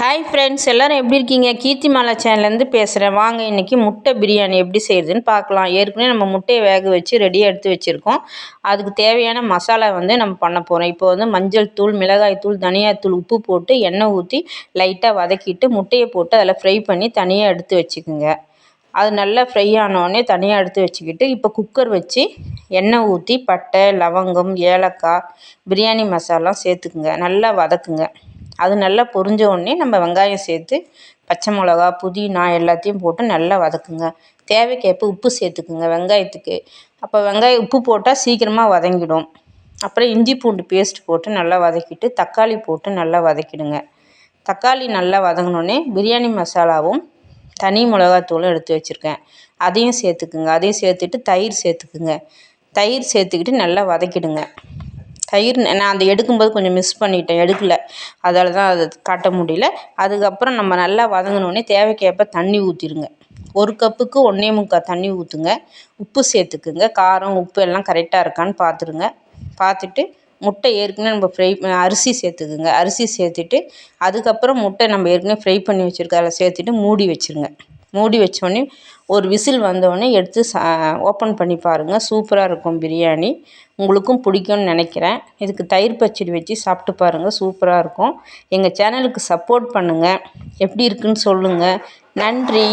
Hi friends, எல்லோரும் எப்படி இருக்கீங்க? கீர்த்திமாலா சேனல்லேருந்து பேசுகிறேன். வாங்க இன்றைக்கி முட்டை பிரியாணி எப்படி செய்கிறதுன்னு பார்க்கலாம். ஏற்கனவே நம்ம முட்டையை வேக வச்சு ரெடியாக எடுத்து வச்சுருக்கோம். அதுக்கு தேவையான மசாலா நம்ம பண்ண போகிறோம். இப்போ மஞ்சள் தூள், மிளகாய் தூள், தனியாத்தூள், உப்பு போட்டு எண்ணெய் ஊற்றி லைட்டாக வதக்கிட்டு முட்டையை போட்டு அதில் ஃப்ரை பண்ணி தனியாக எடுத்து வச்சுக்கோங்க. அது நல்லா ஃப்ரை ஆனோடனே தனியாக எடுத்து வச்சுக்கிட்டு இப்போ குக்கர் வச்சு எண்ணெய் ஊற்றி பட்டை, லவங்கம், ஏலக்காய், பிரியாணி மசாலா சேர்த்துக்குங்க. நல்லா வதக்குங்க. அது நல்லா பொரிஞ்ச உடனே நம்ம வெங்காயம் சேர்த்து பச்சை மிளகா, புதினா எல்லாத்தையும் போட்டு நல்லா வதக்குங்க. தேவைக்கேற்ப உப்பு சேர்த்துக்குங்க வெங்காயத்துக்கு. அப்போ வெங்காயம் உப்பு போட்டால் சீக்கிரமாக வதங்கிடும். அப்புறம் இஞ்சி பூண்டு பேஸ்ட் போட்டு நல்லா வதக்கிட்டு தக்காளி போட்டு நல்லா வதக்கிடுங்க. தக்காளி நல்லா வதங்கினோடனே பிரியாணி மசாலாவும் தனி மிளகாத்தூளும் எடுத்து வச்சுருக்கேன், அதையும் சேர்த்துக்குங்க. அதையும் சேர்த்துட்டு தயிர் சேர்த்துக்குங்க. தயிர் சேர்த்துக்கிட்டு நல்லா வதக்கிடுங்க. தயிர் நான் அதை எடுக்கும்போது கொஞ்சம் மிஸ் பண்ணிட்டேன், எடுக்கலை, அதால் தான் அதை காட்ட முடியல. அதுக்கப்புறம் நம்ம நல்லா வதங்கினோடனே தேவைக்கேற்ப தண்ணி ஊற்றிடுங்க. 1 கப்புக்கு 1 1/4 தண்ணி ஊற்றுங்க. உப்பு சேர்த்துக்குங்க. காரம் உப்பு எல்லாம் கரெக்டாக இருக்கான்னு பார்த்துருங்க. பார்த்துட்டு முட்டை ஏற்கனவே நம்ம அரிசி சேர்த்துக்குங்க. அரிசி சேர்த்துட்டு அதுக்கப்புறம் முட்டை நம்ம ஏற்கனவே ஃப்ரை பண்ணி வச்சுருக்க அதில் சேர்த்துட்டு மூடி வச்சுருங்க. மூடி வச்சோடனே ஒரு விசில் வந்தோடனே எடுத்து ஓப்பன் பண்ணி பாருங்கள். சூப்பராக இருக்கும் பிரியாணி. உங்களுக்கும் பிடிக்கும்னு நினைக்கிறேன். இதுக்கு தயிர் பச்சடி வச்சு சாப்பிட்டு பாருங்கள், சூப்பராக இருக்கும். எங்கள் சேனலுக்கு சப்போர்ட் பண்ணுங்கள். எப்படி இருக்குன்னு சொல்லுங்கள். நன்றி.